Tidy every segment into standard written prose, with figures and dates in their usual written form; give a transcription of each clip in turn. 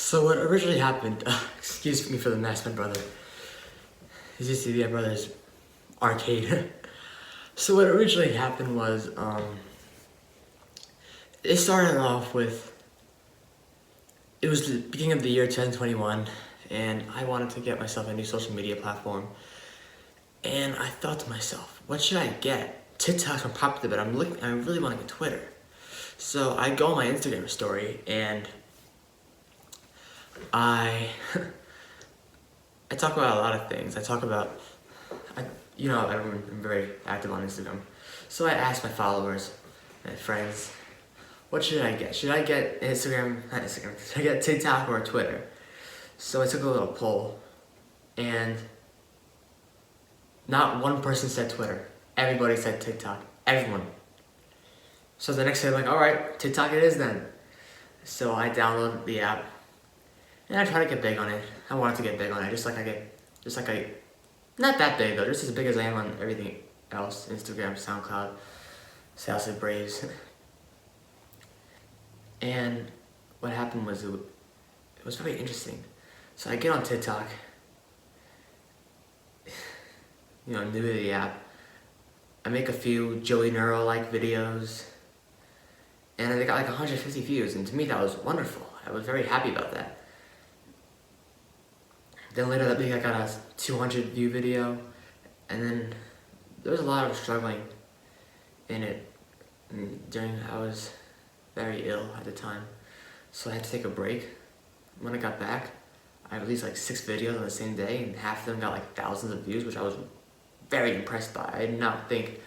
So what originally happened, excuse me for the mess, my brother. This used to be my brother's arcade. So what originally happened was, it started off with, it was the beginning of the year 2021, and I wanted to get myself a new social media platform. And I thought to myself, what should I get? TikTok's more popular, but I really want to get Twitter. So I go on my Instagram story, and I talk about a lot of things. I'm very active on Instagram. So I asked my followers, my friends, what should I get? Should I get should I get TikTok or Twitter? So I took a little poll, and not one person said Twitter. Everybody said TikTok. Everyone. So the next day I'm like, alright, TikTok it is then. So I downloaded the app, and I try to get big on it. I wanted to get big on it, not that big though, just as big as I am on everything else, Instagram, SoundCloud, Salsa Braves. And what happened was, it was very interesting. So I get on TikTok, new to the app. I make a few Joey Neuro-like videos, and they got like 150 views, and to me that was wonderful. I was very happy about that. Then later that week I got a 200 view video, and then there was a lot of struggling in it. I was very ill at the time, so I had to take a break. When I got back, I released like 6 videos on the same day, and half of them got like thousands of views, which I was very impressed by. I did not think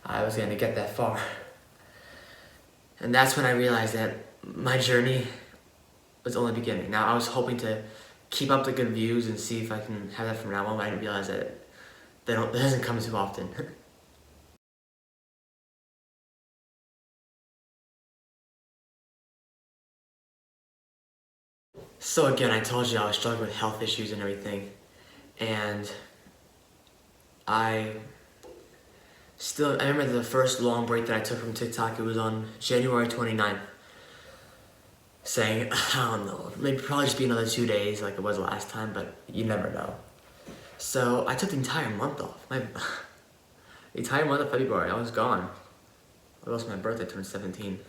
I was going to get that far. And that's when I realized that my journey was only beginning. Now I was hoping to keep up the good views and see if I can have that from now on, but I didn't realize that it doesn't come too often. So again, I told you I was struggling with health issues and everything, and I remember the first long break that I took from TikTok. It was on January 29th, saying, I don't know, maybe probably just be another 2 days like it was last time, but you never know. So I took the entire month off. The entire month of February, I was gone. It was my birthday, turned 17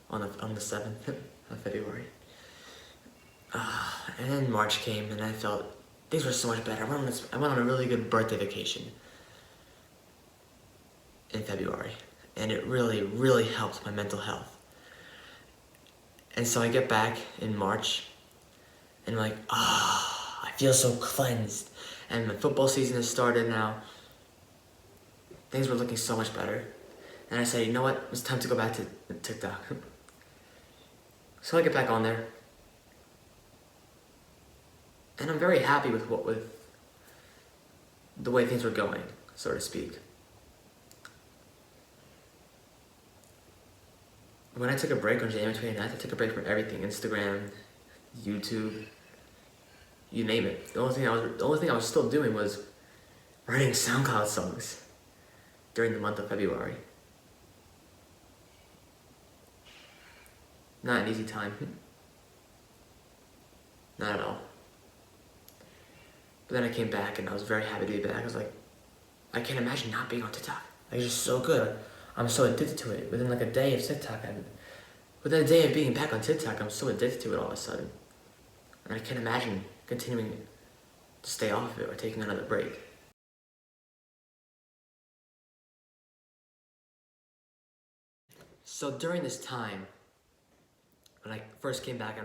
on the 7th of February. And then March came, and I felt things were so much better. I went on a really good birthday vacation in February, and it really, really helped my mental health. And so I get back in March, and I'm like, I feel so cleansed. And the football season has started now. Things were looking so much better. And I said, you know what? It's time to go back to TikTok. So I get back on there. And I'm very happy with the way things were going, so to speak. When I took a break on January 29th, I took a break from everything: Instagram, YouTube, you name it. The only thing I was still doing was writing SoundCloud songs during the month of February. Not an easy time. Not at all. But then I came back, and I was very happy to be back. I was like, I can't imagine not being on TikTok. It's just so good. I'm so addicted to it. Within like a day of TikTok, within a day of being back on TikTok, I'm so addicted to it all of a sudden. And I can't imagine continuing to stay off of it or taking another break. So during this time, when I first came back, I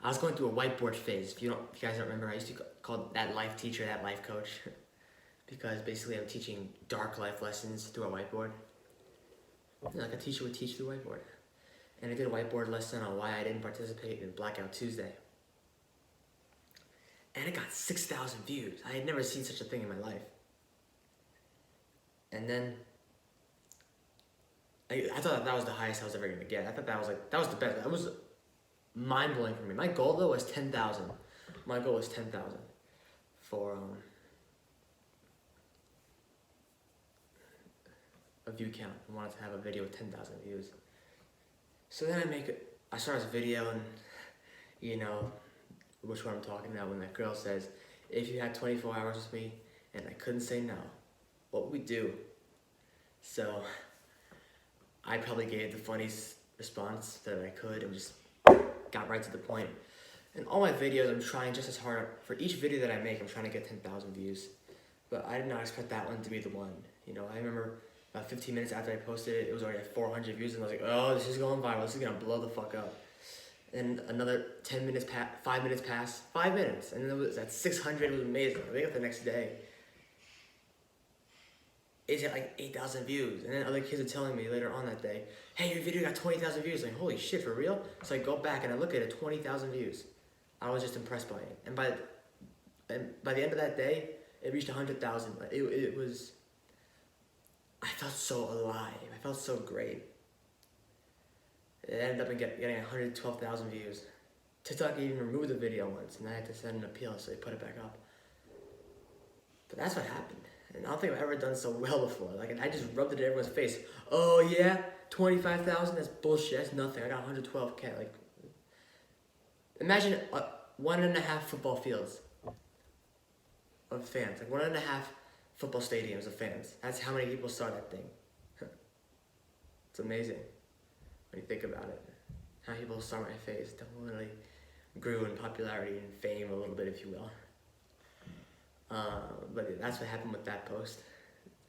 was going through a whiteboard phase. If you guys don't remember, I used to call that life teacher, that life coach, because basically I'm teaching dark life lessons through a whiteboard. Like a teacher would teach through a whiteboard. And I did a whiteboard lesson on why I didn't participate in Blackout Tuesday. And it got 6,000 views. I had never seen such a thing in my life. And then I thought that was the highest I was ever gonna get. I thought that was the best. That was mind-blowing for me. My goal though was 10,000. My goal was 10,000 for a view count. I wanted to have a video with 10,000 views. So then I start this video, and You know which one I'm talking about when that girl says, if you had 24 hours with me and I couldn't say no, what would we do? So I probably gave the funniest response that I could and just got right to the point. In all my videos, I'm trying just as hard. For each video that I make, I'm trying to get 10,000 views. But I did not expect that one to be the one. You know, I remember about 15 minutes after I posted it, it was already at 400 views, and I was like, oh, this is going viral. This is gonna blow the fuck up. And another 10 minutes 5 minutes passed, 5 minutes, and then it was at 600. It was amazing. I wake up the next day, it's at like 8,000 views. And then other kids are telling me later on that day, hey, your video got 20,000 views. Like, holy shit, for real? So I go back and I look at it, 20,000 views. I was just impressed by it. And by the end of that day, it reached 100,000. It was, I felt so alive. I felt so great. It ended up getting 112,000 views. TikTok even removed the video once, and I had to send an appeal, so they put it back up. But that's what happened. And I don't think I've ever done so well before. Like, I just rubbed it in everyone's face. Oh yeah, 25,000? That's bullshit. That's nothing. I got 112K. Like, imagine 1.5 football fields of fans. Like 1.5 football stadiums of fans. That's how many people saw that thing. It's amazing when you think about it. How people saw my face definitely grew in popularity and fame a little bit, if you will. But that's what happened with that post.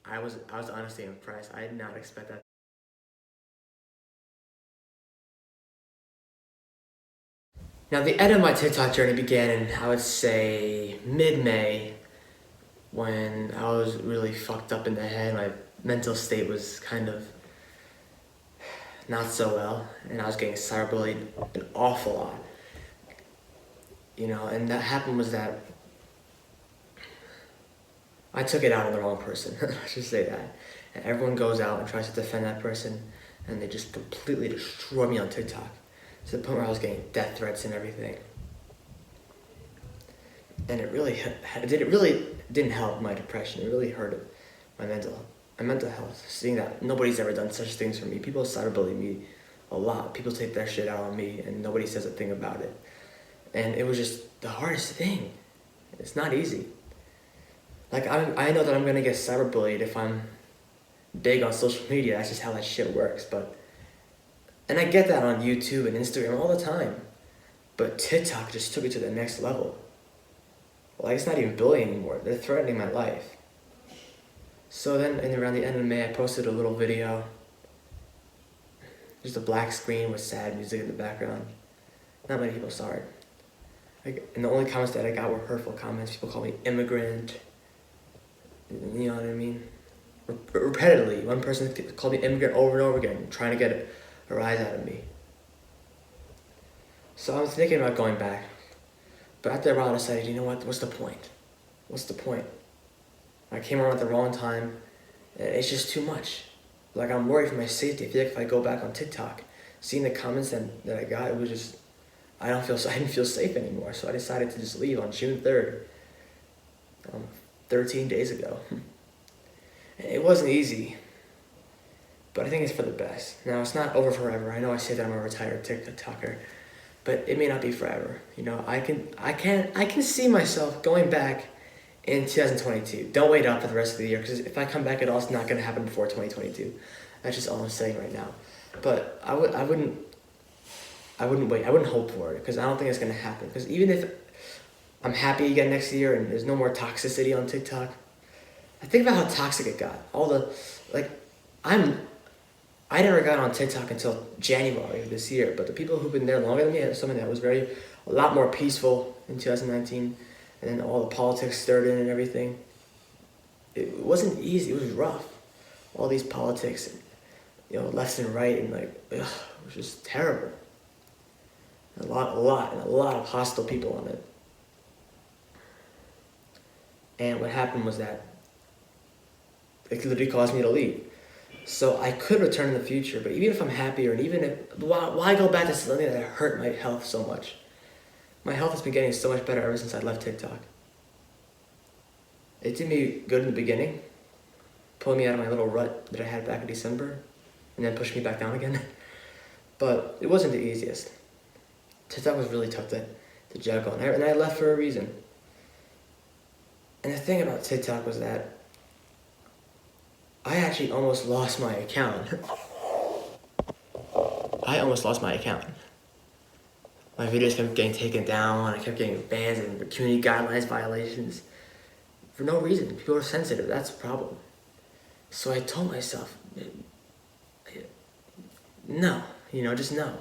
I was honestly impressed. I did not expect that. Now the end of my TikTok journey began in, I would say, mid-May, when I was really fucked up in the head. My mental state was kind of not so well, and I was getting cyberbullied an awful lot. You know, and that happened was that I took it out on the wrong person. I should say that. And everyone goes out and tries to defend that person, and they just completely destroy me on TikTok, to the point where I was getting death threats and everything. And it really didn't help my depression. It really hurt my mental health. Seeing that nobody's ever done such things for me. People cyberbully me a lot. People take their shit out on me, and nobody says a thing about it. And it was just the hardest thing. It's not easy. Like, I know that I'm gonna get cyberbullied if I'm big on social media. That's just how that shit works. And I get that on YouTube and Instagram all the time. But TikTok just took it to the next level. Like, it's not even bullying anymore. They're threatening my life. So then, around the end of May, I posted a little video. Just a black screen with sad music in the background. Not many people saw it. And the only comments that I got were hurtful comments. People called me immigrant. You know what I mean? Repetitively. One person called me immigrant over and over again, trying to get a rise out of me. So I was thinking about going back. But after a while I decided, you know what, what's the point? What's the point? I came around at the wrong time, and it's just too much. Like, I'm worried for my safety. I feel like if I go back on TikTok, seeing the comments that I got, it was just, I didn't feel safe anymore. So I decided to just leave on June 3rd, 13 days ago. It wasn't easy, but I think it's for the best. Now, it's not over forever. I know I say that I'm a retired TikToker, but it may not be forever. You know, I can see myself going back in 2022. Don't wait up for the rest of the year, because if I come back at all, it's not gonna happen before 2022. That's just all I'm saying right now. But I wouldn't wait. I wouldn't hope for it, because I don't think it's gonna happen. Because even if I'm happy again next year and there's no more toxicity on TikTok, I think about how toxic it got. I never got on TikTok until January of this year, but the people who've been there longer than me had something that was a lot more peaceful in 2019, and then all the politics stirred in and everything. It wasn't easy, it was rough. All these politics, left and right, and it was just terrible. A lot of hostile people on it. And what happened was that it literally caused me to leave. So I could return in the future, but even if I'm happier, and even if, why go back to something that hurt my health so much? My health has been getting so much better ever since I left TikTok. It did me good in the beginning, pulling me out of my little rut that I had back in December, and then pushed me back down again. But it wasn't the easiest. TikTok was really tough to juggle, and I left for a reason. And the thing about TikTok was that I actually almost lost my account. I almost lost my account. My videos kept getting taken down, I kept getting bans and community guidelines violations. For no reason. People are sensitive, that's the problem. So I told myself, no, just no.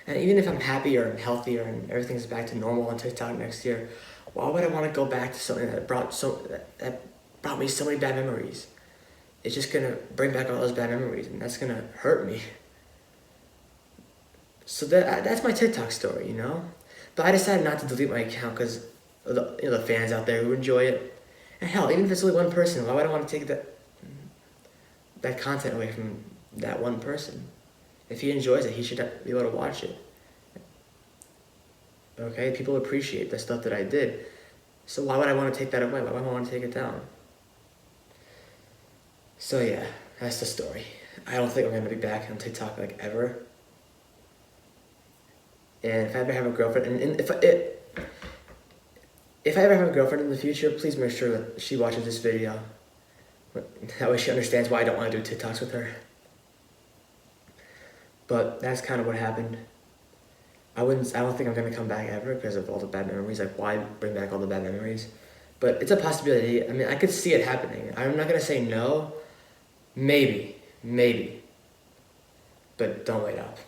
And even if I'm happier and healthier and everything's back to normal on TikTok next year, why would I want to go back to something that brought me so many bad memories? It's just gonna bring back all those bad memories, and that's gonna hurt me. So that's my TikTok story, But I decided not to delete my account because of the fans out there who enjoy it. And hell, even if it's only one person, why would I want to take that content away from that one person? If he enjoys it, he should be able to watch it. Okay, people appreciate the stuff that I did. So why would I want to take that away? Why would I want to take it down? So yeah, that's the story. I don't think I'm going to be back on TikTok ever. And if I ever have a girlfriend, and if I ever have a girlfriend in the future, please make sure that she watches this video. That way she understands why I don't want to do TikToks with her. But that's kind of what happened. I don't think I'm going to come back ever because of all the bad memories. Why bring back all the bad memories? But it's a possibility. I mean, I could see it happening. I'm not going to say no. Maybe. But don't wait up.